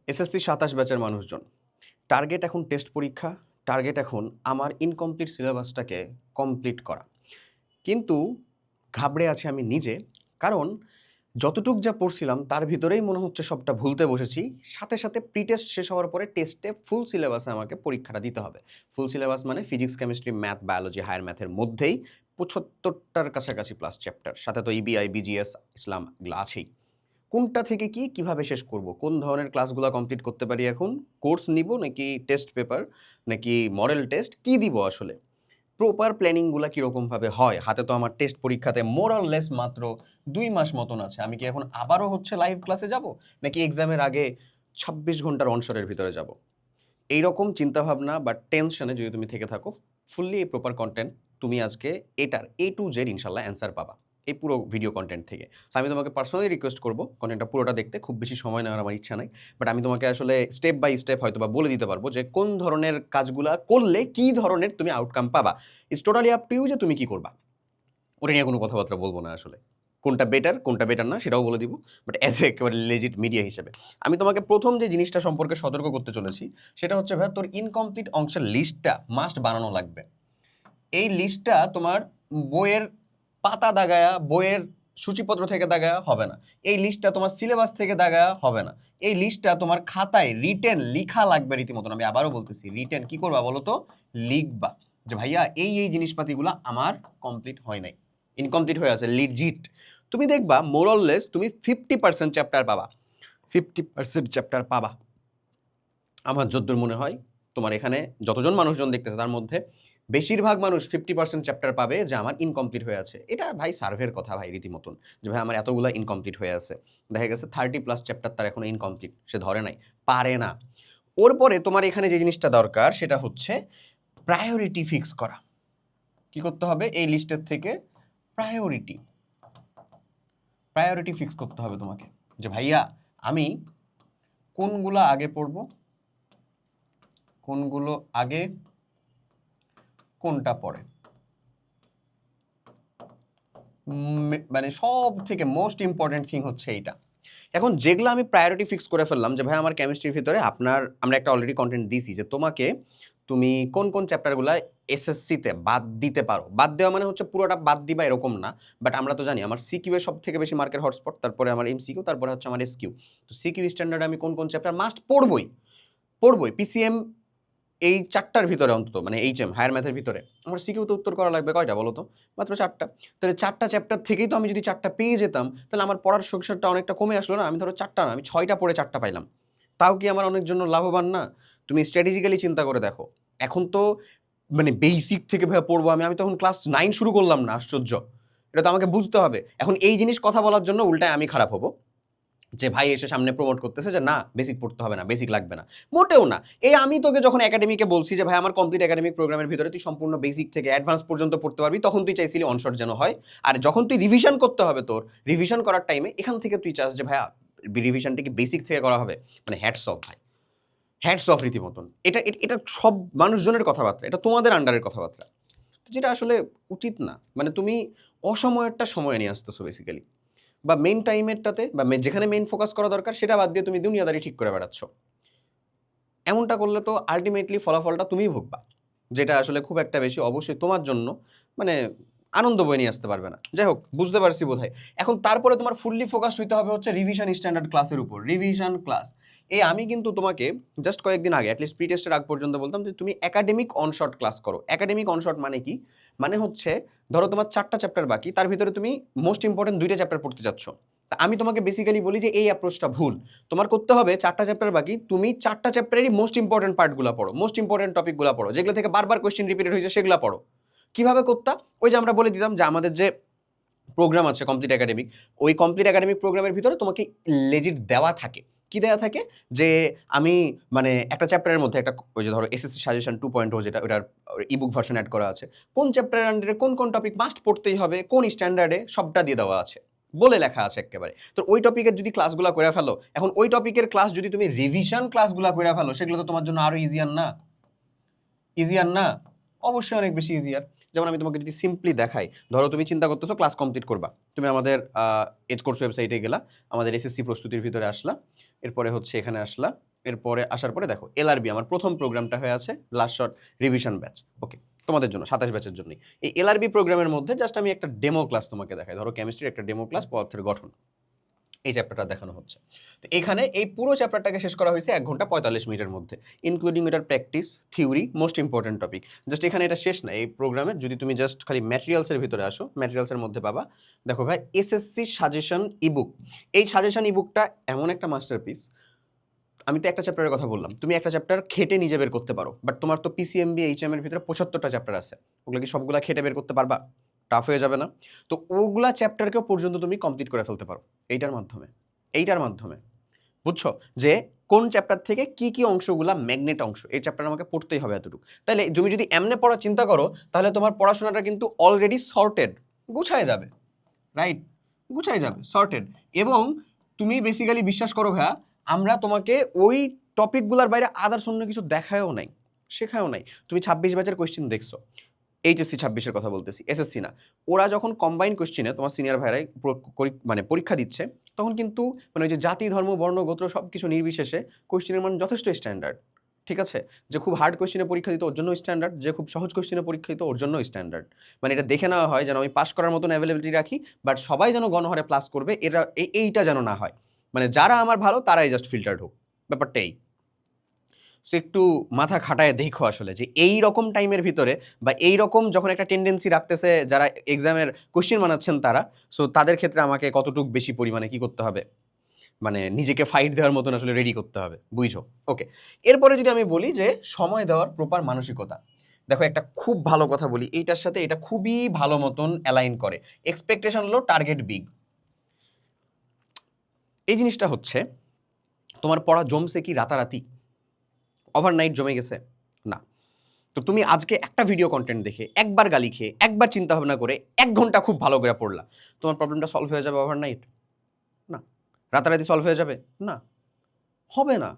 SSC ২৭ ব্যাচের মানুষজন। Target এখন টেস্ট পরীক্ষা, টার্গেট এখন আমার ইনকমপ্লিট সিলেবাসটাকে কমপ্লিট করা। কিন্তু ঘাবড়ে আছি আমি নিজে। কারণ যতটুক যা পড়ছিলাম তার ভিতরেই মনে হচ্ছে সবটা ভুলতে বসেছি। সাথে, সাথে প্রি-টেস্ট শেষ হওয়ার পরে টেস্টে ফুল সিলেবাসে আমাকে পরীক্ষাটা দিতে হবে। ফুল সিলেবাস মানে physics, chemistry, math, biology, higher ম্যাথের মধ্যেই ৭৫ টার কাছাকাছি প্লাস চ্যাপ্টার। সাথে তো ইবিআই, বিজিএস, ইসলাম এগুলো আছেই। কোনটা থেকে কি কিভাবে শেষ করব? কোন ধরনের ক্লাসগুলা কমপ্লিট করতে পারি এখন? কোর্স নিব নাকি টেস্ট পেপার নাকি মডেল টেস্ট কি দিব আসলে? প্রপার প্ল্যানিংগুলা কিরকমভাবে হয়? হাতে তো আমার টেস্ট পরীক্ষাতে মোর অর লেস মাত্র ২ মাস মতন আছে। আমি কি এখন আবারও লাইভ ক্লাসে যাব? নাকি এক্সামের আগে ২৬ ঘন্টার অনশরের ভিতরে যাব? এইরকম চিন্তাভাবনা বা টেনশনে যদি তুমি থেকে থাকো, ফুললি এই প্রপার কনটেন্ট তুমি আজকে এটার A to Z ইনশাআল্লাহ অ্যান্সার পাবা। এই পুরো ভিডিও কনটেন্ট থেকে। সো আমি তোমাকে পার্সোনালি রিকোয়েস্ট করব কনটেন্টটা পুরোটা দেখতে। খুব বেশি সময় নেওয়ার আমার ইচ্ছা নাই। বাট আমি তোমাকে আসলে স্টেপ বাই স্টেপ হয়তোবা বলে দিতে পারবো যে কোন ধরনের কাজগুলা করলে কি ধরনের তুমি আউটকাম পাবা। It's totally up to you যে তুমি কি করবা। ওটা নিয়ে কোনো কথাবার্তা বলব না আসলে। কোনটা বেটার না সেটাও বলে দিব। বাট অ্যাজ এ একেবারে লেজিট মিডিয়া হিসেবে। আমি তোমাকে ১ম যে জিনিসটা সম্পর্কে সতর্ক করতে চলেছি, সেটা হচ্ছে ভাইয়া তোর ইনকমপ্লিট অংশের লিস্টটা মাস্ট বানানো লাগবে। এই লিস্টটা তোমার বইয়ের পাতা দাগায়া, বইয়ের সূচিপত্র থেকে দাগায়া হবে না। এই লিস্টটা তোমার সিলেবাস থেকে দাগায়া হবে না। এই লিস্টটা তোমার খাতায় রিটেন লিখা লাগবে রীতিমতন। আমি আবারও বলতেছি, রিটেন কি করবা বলো তো? লিখবা যে ভাইয়া এই জিনিসপাতিগুলো আমার কমপ্লিট হয় নাই, ইনকমপ্লিট হয়ে আছে লিজিট। তুমি দেখবা মোরললেস তুমি 50% চ্যাপ্টার পাবা, 50% চ্যাপ্টার পাবা। আমার যদ্দূর মনে হয় তোমার এখানে যতজন মানুষজন দেখতেছে তার মধ্যে বেশিরভাগ মানুষ 50% চ্যাপ্টার পাবে যে আমার ইনকমপ্লিট হয়ে আছে। এটা ভাই সার্ভের কথা ভাই রীতিমতন, যে ভাই আমার এতগুলা ইনকমপ্লিট হয়ে আছে। দেখা গেছে 30+ চ্যাপ্টার তার এখনো ইনকমপ্লিট, সে ধরে নাই, পারে না। ওর পরে তোমার এখানে যে জিনিসটা দরকার সেটা হচ্ছে প্রায়োরিটি ফিক্স করা। কি করতে হবে? এই লিস্টের থেকে প্রায়োরিটি প্রায়োরিটি ফিক্স করতে হবে তোমাকে, যে ভাইয়া আমি কোনগুলো আগে পড়বো, কোনগুলো আগে, কোনটা পরে। মানে সব থেকে মোস্ট ইম্পর্টেন্ট থিং হচ্ছে এইটা। এখন যেগুলো আমি প্রায়োরিটি ফিক্স করে ফেললাম যে ভাই আমার কেমিস্ট্রির ভিতরে আমরা একটা অলরেডি কন্টেন্ট দিছি যে তোমাকে তুমি কোন চ্যাপ্টারগুলো এসএসসিতে বাদ দিতে পারো। বাদ দেওয়া মানে হচ্ছে পুরোটা বাদ দিবা এরকম না। বাট আমরা তো জানি আমার সিকিউ এর সব থেকে বেশি মার্কের হটস্পট, তারপরে আমার এমসিকিউ, তারপরে হচ্ছে আমার এসকিউ। তো সিকিউ স্ট্যান্ডার্ডে আমি কোন চ্যাপ্টার মাস্ট পড়বই। পিসিএম এই ৪টার ভিতরে অন্তত, মানে এইচএম হায়ার ম্যাথের ভিতরে আমার সিকিউতে উত্তর করা লাগবে কয়টা বলো তো? মাত্র ৪টা। তাহলে ৪টা চ্যাপ্টার থেকেই তো আমি যদি ৪টা পেয়ে যেতাম, তাহলে আমার পড়ার সংসারটা অনেকটা কমে আসলো না? আমি ধরো ৪টা না, আমি ৬টা পড়ে ৪টা পাইলাম। তাও কি আমার অনেক জন্য লাভবান না? তুমি স্ট্র্যাটেজিক্যালি চিন্তা করে দেখো। এখন তো মানে বেসিক থেকে ভাইয়া পড়বো আমি তখন ক্লাস 9 শুরু করলাম না, আশ্চর্য! এটা তো আমাকে বুঝতে হবে। এখন এই জিনিস কথা বলার জন্য উল্টায় আমি খারাপ হবো। যে ভাই এসে সামনে প্রমোট করতেছে যে না বেসিক পড়তে হবে না, বেসিক লাগবে না। মোটেও না। এই আমি তোকে যখন একাডেমিকে বলছি যে ভাই আমার কমপ্লিট একাডেমিক প্রোগ্রামের ভিতরে তুই সম্পূর্ণ বেসিক থেকে অ্যাডভান্স পর্যন্ত পড়তে পারবি, তখন তুই চাইছিলি অনশট যেন হয়। আর যখন তুই রিভিশন করতে হবে, তোর রিভিশন করার টাইমে এখান থেকে তুই চাস যে ভাইয়া রিভিশনটা কি বেসিক থেকে করা হবে। মানে হ্যাটস অফ ভাই, হ্যাটস অফ রীতিমতন। এটা সব মানুষজনের কথাবার্তা, এটা তোমাদের আন্ডারের কথাবার্তা, যেটা আসলে উচিত না। মানে তুমি অসময়েরটা সময় নিয়ে আসতেছো বেসিক্যালি, বা মেইন টাইমেরটাতে বা যেখানে মেইন ফোকাস করা দরকার সেটা বাদ দিয়ে তুমি দুনিয়াদারি ঠিক করে বেড়াচ্ছ। এমনটা করলে তো আল্টিমেটলি ফলাফলটা তুমিই ভুগবা, যেটা আসলে খুব একটা বেশি অবশ্যই তোমার জন্য মানে আনন্দ বয়ে নিয়ে আসতে পারবে না। যাই হোক, বুঝতে পারছি বোধহয়। এখন তারপরে তোমার ফুললি ফোকাস হইতে হবে হচ্ছে রিভিশন স্ট্যান্ডার্ড ক্লাসের উপর। রিভিশন ক্লাস আমি কিন্তু তোমাকে জাস্ট কয়েকদিন আগে অ্যাটলিস্ট প্রি টেস্টের আগ পর্যন্ত বলতাম যে তুমি একাডেমিক অনশর্ট ক্লাস করো। একাডেমিক অনশর্ট মানে কি? মানে হচ্ছে ধরো তোমার 4টা চ্যাপ্টার বাকি, তার ভিতরে তুমি মোস্ট ইম্পর্টেন্ট 2টা চ্যাপ্টার পড়তে যাচ্ছ। তা আমি তোমাকে বেসিক্যালি বলি যে এই অ্যাপ্রোচটা ভুল। তোমার করতে হবে 4টা চ্যাপ্টার বাকি, তুমি 4টা চ্যাপ্টারেরই মোস্ট ইম্পর্টেন্ট পার্টগুলো পড়ো, মোস্ট ইম্পর্টেন্ট টপিকগুলো পড়ো, যেগুলো থেকে বারবার কোয়েশ্চেন রিপিটেড হয়েছে সেগুলো পড়ো। কিভাবে করতা? ওই যে আমরা বলে দিতাম যে আমাদের যে প্রোগ্রাম আছে কমপ্লিট একাডেমিক, ওই কমপ্লিট একাডেমিক প্রোগ্রামের ভিতরে তোমাকে লেজিট দেওয়া থাকে। কি দেওয়া থাকে? যে আমি মানে একটা চ্যাপ্টারের মধ্যে একটা ওই যে ধরো এসএসসি সাজেশন 2.0 যেটা, ওটার ইবুক ভার্সন অ্যাড করা আছে। কোন চ্যাপ্টারের আন্ডারে কোন টপিক মাস্ট পড়তেই হবে, কোন স্ট্যান্ডার্ডে, সবটা দিয়ে দেওয়া আছে, বলে লেখা আছে একেবারে। তো ওই টপিকের যদি ক্লাসগুলো করে ফেলো, এখন ওই টপিকের ক্লাস যদি তুমি রিভিশন ক্লাসগুলো করে ফেলো, সেগুলো তো তোমার জন্য আরো ইজিয়ার না? ইজিয়ার না? অবশ্যই অনেক বেশি ইজিয়ার। যেমন আমি তোমাকে যদি সিম্পলি দেখাই, ধরো তুমি চিন্তা করতেছো ক্লাস কমপ্লিট করবা, তুমি আমাদের এজ কোর্স ওয়েবসাইটে গেলা, আমাদের এসএসসি প্রস্তুতির ভিতরে আসলা, এরপরে হচ্ছে এখানে আসলা, এরপরে আসার পরে দেখো এলআরবি আমার প্রথম প্রোগ্রামটা হয়ে আছে লাস্ট শর্ট রিভিশন ব্যাচ। ওকে, তোমাদের জন্য 27 ব্যাচের জন্যই এই এলআরবি প্রোগ্রামের মধ্যে জাস্ট আমি একটা ডেমো ক্লাস তোমাকে দেখাই। ধরো কেমিস্ট্রির একটা ডেমো ক্লাস, পদার্থের গঠন, এই চ্যাপ্টারটা দেখানো হচ্ছে। তো এখানে এই পুরো চ্যাপ্টারটাকে শেষ করা হয়েছে 1 ঘন্টা 45 মিনিটের মধ্যে, ইনক্লুডিং এটার practice, theory, most important topic. Just এখানে এটা শেষ না এই প্রোগ্রামে, যদি তুমি জাস্ট খালি ম্যাটেরিয়ালসের ভিতরে আসো, ম্যাটেরিয়ালসের মধ্যে পাবা দেখো ভাই এসএসসি সাজেশন ইবুক। এই সাজেশন ইবুকটা এমন একটা মাস্টারপিস। আমি তো একটা চ্যাপ্টারের কথা বললাম, তুমি একটা চ্যাপ্টার খেটে নিজে বের করতে পারো, বাট তোমার তো পিসিএমবি এইচএম এর ভিতরে 75টা চ্যাপ্টার আছে, ওগুলো কি সবগুলা খেটে বের করতে পারবা? টাফ হয়ে যাবে না? তো ওগুলা চ্যাপ্টারকেও পর্যন্ত তুমি কমপ্লিট করে ফেলতে পারো এইটার মাধ্যমে বুঝছো যে কোন চ্যাপ্টার থেকে কি কি অংশগুলা ম্যাগনেট অংশ, এই চ্যাপ্টার আমাকে পড়তেই হবে এতটুকু। তাহলে তুমি যদি এমনে পড়ার চিন্তা করো তাহলে তোমার পড়াশোনাটা কিন্তু অলরেডি সর্টেড, গুছায় যাবে, রাইট? গুছায় যাবে, সর্টেড। এবং তুমি বেসিক্যালি বিশ্বাস করো ভাইয়া, আমরা তোমাকে ওই টপিকগুলোর বাইরে আদার্স অন্য কিছু দেখায়ও নাই, শেখায়ও নাই। তুমি 26 ব্যাচের কোয়েশ্চেন দেখছো, এইচএসসি 26-এর কথা বলতেছি, এসএসসি না। ওরা যখন কম্বাইন কোশ্চেনে তোমার সিনিয়র ভাইরাই মানে পরীক্ষা দিচ্ছে, তখন কিন্তু মানে ওই যে জাতি, ধর্ম, বর্ণ, গোত্র সব কিছু নির্বিশেষে কোশ্চেনের মান যথেষ্ট স্ট্যান্ডার্ড, ঠিক আছে? যে খুব হার্ড কোশ্চেনে পরীক্ষা দিত ওর জন্য স্ট্যান্ডার্ড, যে খুব সহজ কোশ্চেনে পরীক্ষা দিত ওর জন্য স্ট্যান্ডার্ড। মানে এটা দেখে নেওয়া হয় যেন আমি পাস করার মতন অ্যাভেলেবিলিটি রাখি, বাট সবাই যেন গণহারে প্লাস করবে, এরা এইটা যেন না হয়। মানে যারা আমার ভালো তারাই জাস্ট ফিল্টার্ড হোক, ব্যাপারটাই। সো একটু মাথা খাটায় দেখো আসলে যে এই রকম টাইমের ভিতরে বা এই রকম যখন একটা টেন্ডেন্সি রাখতেছে যারা এক্সামের কোশ্চেন বানাচ্ছেন তারা, সো তাদের ক্ষেত্রে আমাকে কতটুকু বেশি পরিমাণে কি করতে হবে, মানে নিজেকে ফাইট দেওয়ার মতন আসলে রেডি করতে হবে, বুঝছো? ওকে, এরপরে যদি আমি বলি যে সময় দেওয়ার প্রপার মানসিকতা, দেখো একটা খুব ভালো কথা বলি, এইটার সাথে এটা খুবই ভালো মতন অ্যালাইন করে। এক্সপেকটেশন হলো টার্গেট বিগ। এই জিনিসটা হচ্ছে তোমার পড়া জমছে কি রাতারাতি, ওভারনাইট জমে গেছে? না। তো তুমি আজকে একটা ভিডিও কন্টেন্ট দেখে একবার গালি খেয়ে একবার চিন্তা ভাবনা করে 1 ঘন্টা খুব ভালো করে পড়লা, তোমার প্রবলেমটা সলভ হয়ে যাবে ওভারনাইট? না। রাতারাতি সলভ হয়ে যাবে? না, হবে না।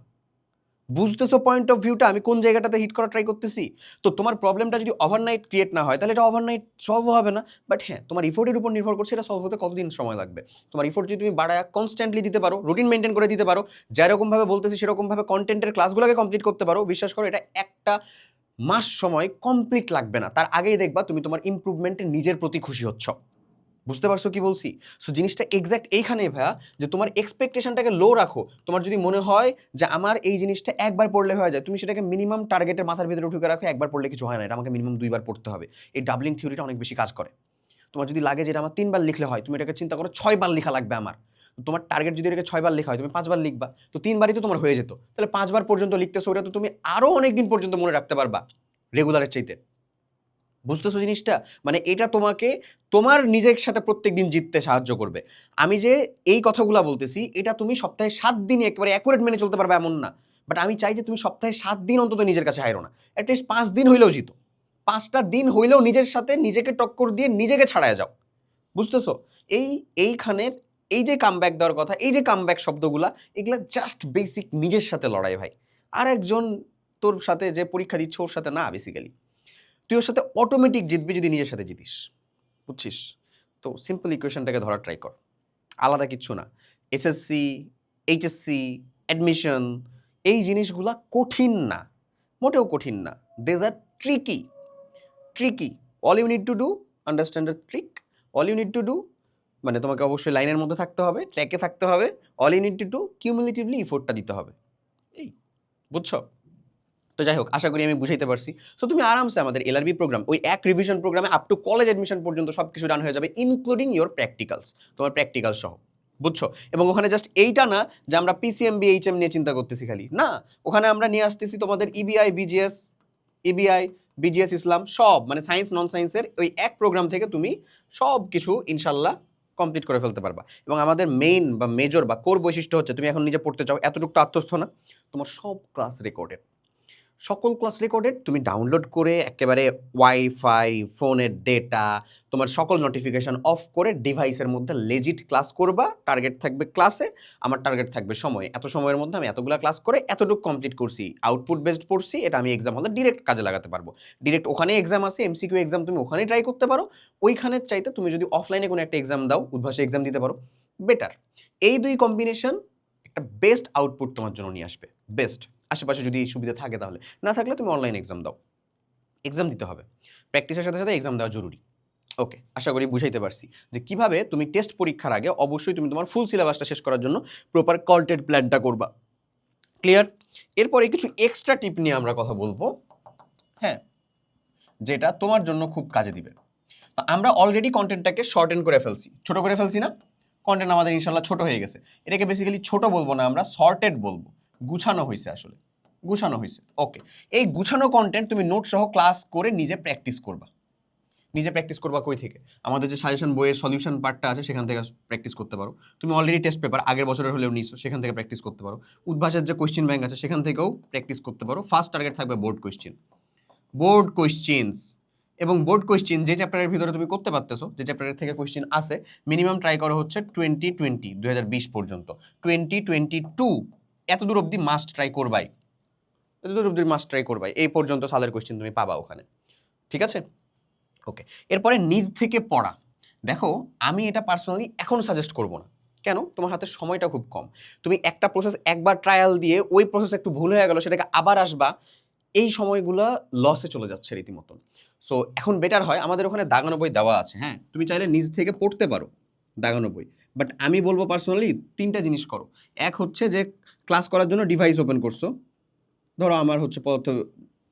বুঝতেছো পয়েন্ট অফ ভিউটা আমি কোন জায়গাটাতে হিট করা ট্রাই করতেছি? তো তোমার প্রবলেমটা যদি ওভারনাইট ক্রিয়েট না হয় তাহলে এটা ওভারনাইট সলভ হবে না। বাট হ্যাঁ, তোমার ইফোর্টের উপর নির্ভর করছে এটা সলভ হতে কতদিন সময় লাগবে। তোমার ইফোর্ট যদি তুমি বাড়ায় কনস্ট্যান্টলি দিতে পারো, রুটিন মেনটেন করে দিতে পারো, যেরকমভাবে বলতেছি সেরকমভাবে কন্টেন্টের ক্লাসগুলোকে কমপ্লিট করতে পারো, বিশ্বাস করো এটা একটা মাস সময় কমপ্লিট লাগবে না, তার আগেই দেখবা তুমি তোমার ইমপ্রুভমেন্টে নিজের প্রতি খুশি হচ্ছ। বুঝতে পারছো কি বলছি? সো জিনিসটা এক্স্যাক্ট এইখানেই ভাইয়া, যে তোমার এক্সপেকটেশনটাকে লো রাখো। তোমার যদি মনে হয় যে আমার এই জিনিসটা একবার পড়লে হয়ে যায়, তুমি সেটাকে মিনিমাম টার্গেটের মাথার ভিতরে উঠে রাখো, একবার পড়লে কিছু হয় না, এটা আমাকে মিনিমাম 2 বার পড়তে হবে। এই ডাবলিং থিওরিটা অনেক বেশি কাজ করে। তোমার যদি লাগে যে এটা আমার 3 বার লিখলে হয়, তুমি এটাকে চিন্তা করো 6 বার লেখা লাগবে আমার। তোমার টার্গেট যদি এটাকে 6 বার লেখা হয়, তুমি 5 বার লিখবা, তো 3 বারই তো তোমার হয়ে যেত। তাহলে 5 বার পর্যন্ত লিখতেছো, ওটা তো তুমি আরো অনেক দিন পর্যন্ত মনে রাখতে পারবা রেগুলারের চাইতে। বুঝতেছো জিনিসটা? মানে এটা তোমাকে তোমার নিজের সাথে প্রত্যেকদিন জিততে সাহায্য করবে। আমি যে এই কথাগুলা বলতেছি এটা তুমি সপ্তাহে 7 দিনই একেবারে অ্যাকুরেট মেনে চলতে পারবে এমন না। বাট আমি চাই যে তুমি সপ্তাহে 7 দিন অন্তত নিজের কাছে হাইরো না। এট লিস্ট 5 দিন হইলেও জিতো। 5টা দিন হইলেও নিজের সাথে নিজেকে টক্কর দিয়ে নিজেকে ছাড়ায় যাও। বুঝতেছো? এইখানের এই যে কামব্যাক দেওয়ার কথা, এই যে কামব্যাক শব্দগুলা, এগুলা জাস্ট বেসিক নিজের সাথে লড়াই ভাই। আরেকজন তোর সাথে যে পরীক্ষা দিচ্ছে ওর সাথে না বেসিক্যালি। তুই ওর সাথে অটোমেটিক জিতবি যদি নিজের সাথে জিতিস, বুঝছিস? তো সিম্পল ইকুয়েশনটাকে ধরার ট্রাই কর, আলাদা কিচ্ছু না। এসএসসি, এইচএসসি, অ্যাডমিশন, এই জিনিসগুলা কঠিন না, মোটেও কঠিন না। These are tricky, tricky. All you need to do understand the trick, all you need to do, মানে তোমাকে অবশ্যই লাইনের মধ্যে থাকতে হবে, ট্র্যাকে থাকতে হবে, all you need to do cumulatively ইফোর্টটা দিতে হবে, এই, বুঝছো? তো যাই হোক, আশা করি আমি বুঝাইতে পারছি। সো তুমি আরামসে আমাদের এলআরবি প্রোগ্রাম, ওই এক রিভিশন প্রোগ্রামে আপ টু কলেজ অ্যাডমিশন পর্যন্ত সব কিছু ডান হয়ে যাবে, ইনক্লুডিং ইয়োর প্র্যাকটিক্যালস, তোমার প্র্যাকটিক্যাল সহ, বুঝছো? এবং ওখানে জাস্ট এইটা না যে আমরা পিসিএমবি এইচএম নিয়ে চিন্তা করতেছি খালি, না, ওখানে আমরা নিয়ে আসতেছি তোমাদের ইবিআই বিজিএস, ইবিআই বিজিএস ইসলাম সব, মানে সায়েন্স নন সায়েন্সের ওই এক প্রোগ্রাম থেকে তুমি সব কিছু ইনশাল্লাহ কমপ্লিট করে ফেলতে পারবা। এবং আমাদের মেইন বা মেজর বা কোর বৈশিষ্ট্য হচ্ছে, তুমি এখন নিজে পড়তে চাও, এতটুকু তো আত্মস্থ না, তোমার সব ক্লাস রেকর্ডেড, সকল ক্লাস রেকর্ডেড, তুমি ডাউনলোড করে একেবারে ওয়াইফাই, ফোনের ডেটা, তোমার সকল নোটিফিকেশন অফ করে ডিভাইসের মধ্যে লেজিট ক্লাস করবা। টার্গেট থাকবে ক্লাসে, আমার টার্গেট থাকবে সময়, এত সময়ের মধ্যে আমি এতগুলা ক্লাস করে এতটুকু কমপ্লিট করছি, আউটপুট বেসড পড়ছি, এটা আমি এক্সাম হলে ডিরেক্ট কাজে লাগাতে পারবো। ডিরেক্ট ওখানে এক্সাম আছে, এমসিকিউ এক্সাম তুমি ওখানেই ট্রাই করতে পারো। ওইখানের চাইতে তুমি যদি অফলাইনে কোনো একটা এক্সাম দাও, উদ্ভাসে এক্সাম দিতে পারো, বেটার। এই দুই কম্বিনেশন একটা বেস্ট আউটপুট তোমার জন্য নিয়ে আসবে। বেস্ট। আশেপাশে যদি এই সুবিধা থাকে তাহলে, না থাকলে তুমি অনলাইন এক্সাম দাও, এক্সাম দিতে হবে, প্র্যাকটিসের সাথে সাথে এক্সাম দেওয়া জরুরি। ওকে, আশা করি বুঝাইতে পারছি যে কিভাবে তুমি টেস্ট পরীক্ষার আগে অবশ্যই তুমি তোমার ফুল সিলেবাসটা শেষ করার জন্য প্রপার কন্টেন্ট প্ল্যানটা করবা। ক্লিয়ার? এরপরে কিছু এক্সট্রা টিপ নিয়ে আমরা কথা বলবো, হ্যাঁ, যেটা তোমার জন্য খুব কাজে দিবে। তো আমরা অলরেডি কন্টেন্টটাকে শর্টেন করে ফেলছি, ছোট করে ফেলছি না? কন্টেন্ট আমাদের ইনশাল্লাহ ছোট হয়ে গেছে। এটাকে বেসিক্যালি ছোট বলবো না, আমরা সর্টেড বলবো, গুছানো হয়েছে, আসলে গুছানো হয়েছে। ওকে, এই গুছানো কন্টেন্ট তুমি নোট সহ ক্লাস করে নিজে প্র্যাকটিস করবা। নিজে প্র্যাকটিস করবা কই থেকে? আমাদের যে সাজেশন বইয়ের সলিউশন পার্টটা আছে সেখান থেকে প্র্যাকটিস করতে পারো। তুমি অলরেডি টেস্ট পেপার আগের বছরের হলেও নিছো, সেখান থেকে প্র্যাকটিস করতে পারো। উদ্ভাসের যে কোয়েশ্চেন ব্যাংক আছে সেখান থেকেও প্র্যাকটিস করতে পারো। ফার্স্ট টার্গেট থাকবে বোর্ড কোয়েশ্চেন, বোর্ড কোয়েশ্চেন্স। এবং বোর্ড কোয়েশ্চেন যে চ্যাপ্টারের ভিতরে তুমি করতে পারতেছো, যে চ্যাপ্টারের থেকে কোয়েশ্চেন আসে, মিনিমাম ট্রাই করো হচ্ছে 2020 পর্যন্ত, 2022 এতদূর অবধি মাস্ট ট্রাই করবাই, এতদূর অবধি মাস্ট ট্রাই করবাই। এই পর্যন্ত সালের কোয়েশ্চেন তুমি পাবা ওখানে, ঠিক আছে? ওকে, এরপরে নিজ থেকে পড়া। দেখো, আমি এটা পার্সোনালি এখন সাজেস্ট করব না। কেন? তোমার হাতে সময়টা খুব কম। তুমি একটা প্রসেস একবার ট্রায়াল দিয়ে ওই প্রসেস একটু ভুল হয়ে গেল, সেটাকে আবার আসবা, এই সময়গুলো লসে চলে যাচ্ছে রীতিমতন। সো এখন বেটার হয়, আমাদের ওখানে দাগানো বই দেওয়া আছে, হ্যাঁ, তুমি চাইলে নিজ থেকে পড়তে পারো দাগানো বই। বাট আমি বলবো পার্সোনালি 3টা জিনিস করো। এক হচ্ছে যে ক্লাস করার জন্য ডিভাইস ওপেন করছো, ধরো আমার হচ্ছে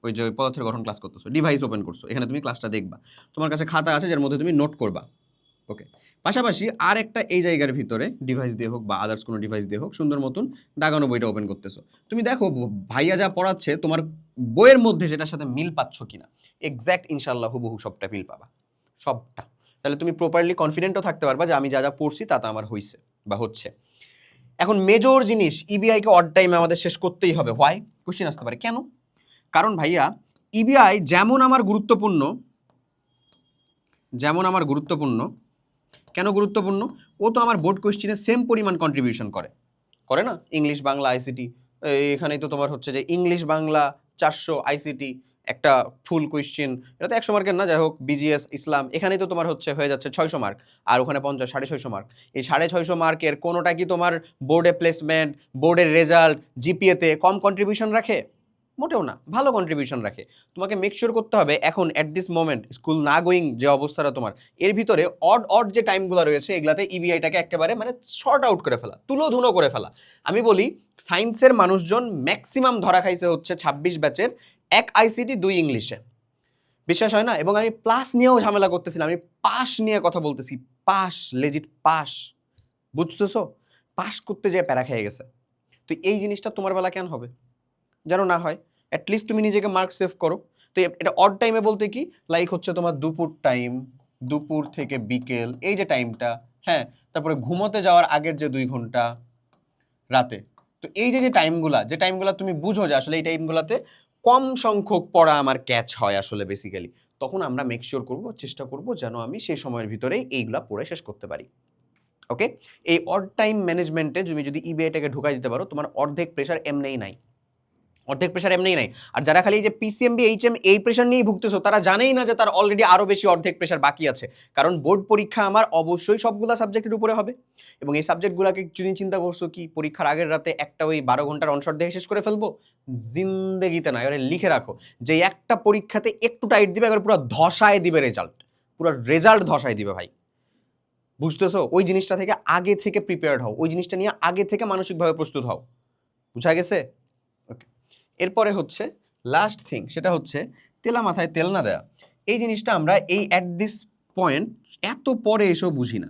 ওই যে পদার্থের গঠন ক্লাস করতেছো, ডিভাইস ওপেন করছো, এখানে তুমি ক্লাসটা দেখবা, তোমার কাছে খাতা আছে যার মধ্যে তুমি নোট করবা। ওকে, পাশাপাশি আর একটা এই জায়গার ভিতরে ডিভাইস দিয়ে হোক বা আদার্স কোনো ডিভাইস দিয়ে হোক সুন্দর মতন দাগানো বইটা ওপেন করতেছো। তুমি দেখো ভাইয়া যা পড়াচ্ছে তোমার বইয়ের মধ্যে সেটার সাথে মিল পাচ্ছ কিনা। এক্স্যাক্ট ইনশাল্লাহ হুবহু সবটা মিল পাবা, সবটা। তাহলে তুমি প্রপারলি কনফিডেন্টও থাকতে পারবা যে আমি যা যা পড়ছি তা আমার হইছে বা হচ্ছে। এখন মেজর জিনিস, ইবিআইকে অড টাইমে আমাদের শেষ করতেই হবে। হোয়াই? কোশ্চেন আসতে পারে কেন? কারণ ভাইয়া ইবিআই যেমন আমার গুরুত্বপূর্ণ, কেন গুরুত্বপূর্ণ? ও তো আমার বোর্ড কোয়েশ্চেনে সেম পরিমাণ কন্ট্রিবিউশন করে না? ইংলিশ বাংলা আইসিটি, এখানেই তো তোমার হচ্ছে যে ইংলিশ বাংলা 400, আইসিটি একটা ফুল কোয়েশ্চেন, এটা তো 100 মার্কের না, যাই হোক বিজিএস ইসলাম এখানেই তো তোমার হচ্ছে হয়ে যাচ্ছে 600 মার্ক, আর ওখানে 50, 650 মার্ক। এই 650 মার্কের কোনোটা কি তোমার বোর্ডে প্লেসমেন্ট, বোর্ডের রেজাল্ট, জিপিএতে কম কন্ট্রিবিউশন রাখে? মোটেও না, ভালো কন্ট্রিবিউশন রাখে। তোমাকে মেক শিওর করতে হবে এখন অ্যাট দিস মোমেন্ট স্কুল না গোয়িং যে অবস্থাটা তোমার, এর ভিতরে অড যে টাইমগুলো রয়েছে এগুলাতে ইবিআইটাকে একেবারে মানে শর্ট আউট করে ফেলা, তুলো করে ফেলা। আমি বলি সায়েন্সের মানুষজন ম্যাক্সিমাম ধরা খাইছে হচ্ছে 26 ব্যাচের 1 আইসিটি 2 ইংলিশে, বিশ্বাস হয় না? এবং আমি প্লাস নিয়েও ঝামেলা করতেছিলাম, আমি পাস নিয়ে কথা বলতেছি, পাস, লেজিট পাস, বুঝতেছো? পাস করতে যেয়ে প্যারা খেয়ে গেছে। তো এই জিনিসটা তোমার বেলা কেন হবে? যেন না হয়, অ্যাটলিস্ট তুমি নিজেকে মার্ক সেভ করো। তো এটা অড টাইমে বলতে কি, লাইক হচ্ছে তোমার দুপুর টাইম, দুপুর থেকে বিকেল এই যে টাইমটা, হ্যাঁ, তারপরে ঘুমোতে যাওয়ার আগের যে 2 ঘন্টা রাতে। তো এই যে টাইমগুলা তুমি বুঝো যে আসলে এই টাইমগুলাতে কম সংখ্যক পড়া আমার ক্যাচ হয় আসলে বেসিক্যালি, তখন আমরা মেক শিওর করবো, চেষ্টা করবো যেন আমি সেই সময়ের ভিতরেই এইগুলা পড়ে শেষ করতে পারি। ওকে, এই অড টাইম ম্যানেজমেন্টে তুমি যদি ইবিআইটাকে ঢুকাই দিতে পারো, তোমার অর্ধেক প্রেশার এমনিই নাই, অর্ধেক প্রেশার এমনিই নাই। আর যারা খালি যে পিসিএমবি এইচএম এই প্রেশার নিয়েই ভুগতেছো, তারা জানেই না যে তার অলরেডি আরো বেশি অর্ধেক প্রেশার বাকি আছে। কারণ বোর্ড পরীক্ষা আমার অবশ্যই সবগুলা সাবজেক্টের উপরে হবে, এবং এই সাবজেক্টগুলোকে তুমি চিন্তা করছো কি পরীক্ষার আগের রাতে একটা ওই 12 ঘন্টার অনশট দেখে শেষ করে ফেলবো? জিন্দেগিতে না। এবারে লিখে রাখো যে একটা পরীক্ষাতে একটু টাইট দিবে, এবার পুরো ধসায় দিবে রেজাল্ট, পুরো রেজাল্ট ধসায় দিবে ভাই, বুঝতেছো? ওই জিনিসটা থেকে আগে থেকে প্রিপেয়ার্ড হও, ওই জিনিসটা নিয়ে আগে থেকে মানসিকভাবে প্রস্তুত হও, বুঝা গেছে? ওকে, এরপরে হচ্ছে লাস্ট থিং, সেটা হচ্ছে তেলা মাথায় তেল না দেয়া। এই জিনিসটা আমরা এই অ্যাট দিস পয়েন্ট এত পরে এসেও বুঝি না।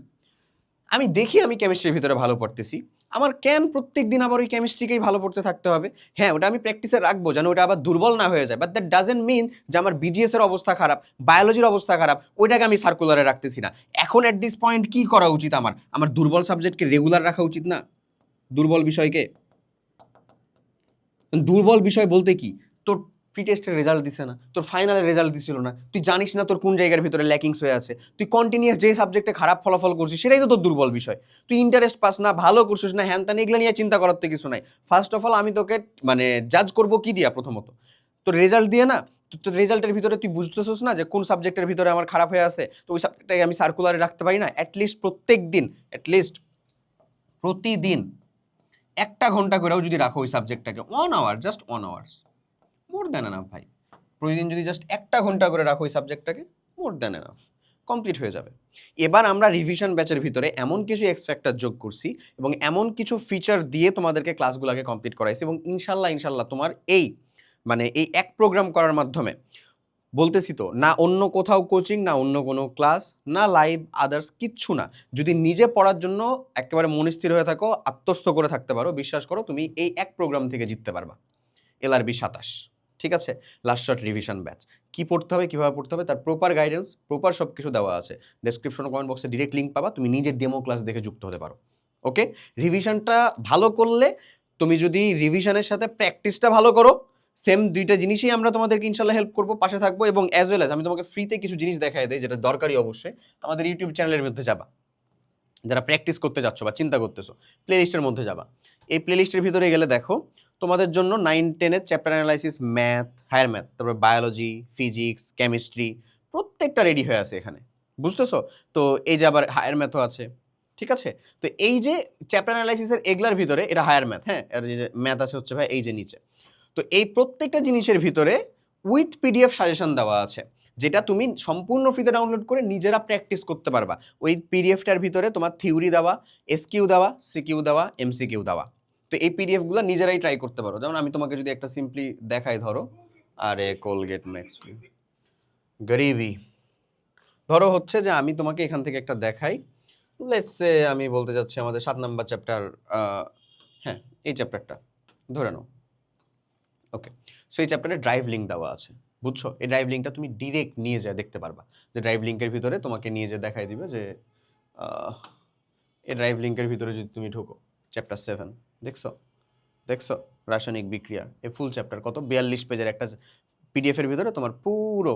আমি দেখি আমি কেমিস্ট্রির ভিতরে ভালো পড়তেছি, আমার কেন প্রত্যেক দিন আবার ওই কেমিস্ট্রিকেই ভালো পড়তে থাকতে হবে? হ্যাঁ, ওটা আমি প্র্যাকটিসে রাখবো যেন ওটা আবার দুর্বল না হয়ে যায়, বাট দ্যাট ডাজেন্ট মিন যে আমার বিজিএস এর অবস্থা খারাপ, বায়োলজির অবস্থা খারাপ, ওইটাকে আমি সার্কুলারে রাখতেছি না। এখন অ্যাট দিস পয়েন্ট কি করা উচিত? আমার দুর্বল সাবজেক্টকে রেগুলার রাখা উচিত না? দুর্বল বিষয়কে, দুর্বল বিষয় বলতে কি, তোর প্রি টেস্টের রেজাল্ট দিছে না, তোর ফাইনালের রেজাল্ট দিছিল না, তুই জানিস না তোর কোন জায়গার ভিতরে ল্যাকিংস হয়ে আছে, তুই কন্টিনিউয়াস যে সাবজেক্টে খারাপ ফলাফল করছিস সেটাই তো তোর দুর্বল বিষয়। তুই ইন্টারেস্ট পাস না, ভালো করছিস না, হ্যান ত্যান, এগুলো নিয়ে চিন্তা করার তো কিছু নাই। ফার্স্ট অফ অল আমি তোকে মানে জাজ করবো কি দিয়া? প্রথমত তোর রেজাল্ট দিয়ে না। তোর রেজাল্টের ভিতরে তুই বুঝতেছিস না যে কোন সাবজেক্টের ভিতরে আমার খারাপ হয়ে আছে, তো ওই সাবজেক্টটাকে আমি সার্কুলারে রাখতে পারি না? অ্যাটলিস্ট প্রত্যেক দিন, অ্যাটলিস্ট প্রতিদিন 1 ঘন্টা করেও যদি রাখো ওই সাবজেক্টটাকে 1 hour, just 1 hours, more than enough ভাই। প্রতিদিন যদি জাস্ট 1 ঘন্টা করে রাখো ওই সাবজেক্টটাকে, মোর দ্যান এনাফ, কমপ্লিট হয়ে যাবে। এবার আমরা রিভিশন ব্যাচের ভিতরে এমন কিছু এক্স ফ্যাক্টর যোগ করছি এবং এমন কিছু ফিচার দিয়ে তোমাদেরকে ক্লাসগুলোকে কমপ্লিট করাইছি, এবং ইনশাল্লাহ তোমার এই মানে এই এক প্রোগ্রাম করার মাধ্যমে বলতেছি তো, না অন্য কোথাও কোচিং, না অন্য কোনো ক্লাস, না লাইভ আদার্স, কিচ্ছু না। যদি নিজে পড়ার জন্য একেবারে মনস্থির হয়ে থাকো, আত্মস্থ করে থাকতে পারো, বিশ্বাস করো তুমি এই এক প্রোগ্রাম থেকে জিততে পারবা। LRB 27, ঠিক আছে? Last shot revision batch. কি পড়তে হবে, কিভাবে পড়তে হবে, তার প্রপার গাইডেন্স, প্রপার সব কিছু দেওয়া আছে। ডেসক্রিপশন কমেন্ট বক্সে ডিরেক্ট লিঙ্ক পাবা, তুমি নিজের ডেমো ক্লাস দেখে যুক্ত হতে পারো। ওকে, রিভিশনটা ভালো করলে, তুমি যদি রিভিশনের সাথে প্র্যাকটিসটা ভালো করো, সেম দুইটা জিনিসই আমরা তোমাদেরকে ইনশাল্লাহ হেল্প করবো, পাশে থাকবো। এবং অ্যাজ ওয়েল অ্যাজ আমি তোমাকে ফ্রিতে কিছু জিনিস দেখাই দেই, যেটা দরকারি অবশ্যই। আমাদের ইউটিউব চ্যানেলের মধ্যে যাবা, যারা প্র্যাকটিস করতে যাচ্ছ বা চিন্তা করতেছো, প্লে লিস্টের মধ্যে যাবা। এই প্লে লিস্টের ভিতরে গেলে দেখো তোমাদের জন্য 9-10-এর chapter analysis, math, higher math, তারপরে বায়োলজি, ফিজিক্স, কেমিস্ট্রি, প্রত্যেকটা রেডি হয়ে আছে এখানে, বুঝতেছো? তো এই যে আবার হায়ার ম্যাথও আছে, ঠিক আছে? তো এই যে চ্যাপ্টার অ্যানালাইসিসের এগুলার ভিতরে এটা হায়ার ম্যাথ, হ্যাঁ, আর যে ম্যাথ আছে হচ্ছে ভাই এই যে নিচে। তো এই প্রত্যেকটা জিনিসের ভিতরে উইথ PDF সাজেশন দেওয়া আছে, যেটা তুমি সম্পূর্ণ ফ্রিতে ডাউনলোড করে নিজেরা প্র্যাকটিস করতে পারবা। ওই PDFটার ভিতরে তোমার থিওরি দেওয়া, SQ দেওয়া, CQ দেওয়া, MCQ দেওয়া। তো এই PDFগুলো নিজেরাই ট্রাই করতে পারো। যেমন আমি তোমাকে যদি একটা সিম্পলি দেখাই, ধরো, আরে কোলগেট ম্যাক্স গরিবি, ধরো হচ্ছে যে আমি তোমাকে এখান থেকে একটা দেখাই। লেটস সে আমি বলতে যাচ্ছি আমাদের 7 নাম্বার চ্যাপ্টার, হ্যাঁ এই চ্যাপ্টারটা ধরে নাও। ওকে, সো এই চ্যাপ্টারে ড্রাইভ লিঙ্ক দেওয়া আছে, বুঝছো? এই ড্রাইভ লিঙ্কটা তুমি ডিরেক্ট নিয়ে যায় দেখতে পারবা, যে ড্রাইভ লিঙ্কের ভিতরে তোমাকে নিয়ে যেয়ে দেখাই দিবে যে এই ড্রাইভ লিঙ্কের ভিতরে যদি তুমি ঢোকো, চ্যাপ্টার 7 দেখছো, দেখছো রাসায়নিক বিক্রিয়া, এই ফুল চ্যাপ্টার কত 42 পেজের একটা PDF এর ভিতরে তোমার পুরো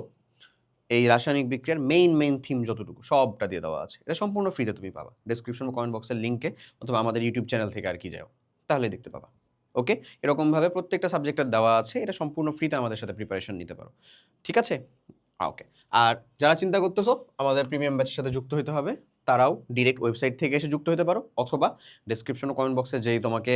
এই রাসায়নিক বিক্রিয়ার মেইন থিম যতটুকু সবটা দিয়ে দেওয়া আছে। এটা সম্পূর্ণ ফ্রিতে তুমি পাবা, ডেসক্রিপশন কমেন্ট বক্সের লিঙ্কে অথবা আমাদের ইউটিউব চ্যানেল থেকে আর কি যাও, তাহলে দেখতে পাবা। ওকে, এরকমভাবে প্রত্যেকটা সাবজেক্টের দেওয়া আছে, এটা সম্পূর্ণ ফ্রিতে আমাদের সাথে প্রিপারেশন নিতে পারো, ঠিক আছে? ওকে, আর যারা চিন্তা করতেছো আমাদের প্রিমিয়াম ব্যাচের সাথে যুক্ত হতে হবে, তারাও ডিরেক্ট ওয়েবসাইট থেকে এসে যুক্ত হতে পারো, অথবা ডেসক্রিপশন কমেন্ট বক্সে যেই তোমাকে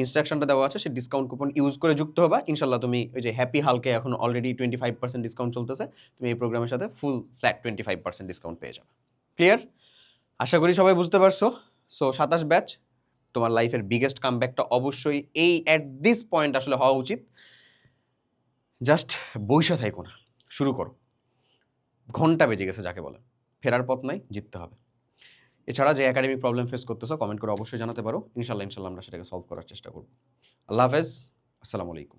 ইনস্ট্রাকশনটা দেওয়া আছে সেই ডিসকাউন্ট কুপন ইউজ করে যুক্ত হবা। ইনশাল্লাহ তুমি ওই যে হ্যাপি হালকে এখন অলরেডি 25% ডিসকাউন্ট চলতেছে, তুমি এই প্রোগ্রামের সাথে ফুল ফ্ল্যাট 25% ডিসকাউন্ট পেয়ে যাবে। ক্লিয়ার? আশা করি সবাই বুঝতে পারছো। সো 27 ব্যাচ, তোমার লাইফের বিগেস্ট কামব্যাকটা অবশ্যই এই অ্যাট দিস পয়েন্ট আসলে হওয়া উচিত। জাস্ট বইসা থাইকো না, শুরু করো। ঘন্টা বেজে গেছে যাকে বলে, ফেরার পথ নাই, জিততে হবে। এছাড়া যে একাডেমিক প্রবলেম ফেস করতেছো কমেন্ট করে অবশ্যই জানাতে পারো, ইনশাল্লাহ আমরা সেটাকে সলভ করার চেষ্টা করব। আল্লাহ হাফেজ, আসসালামু আলাইকুম।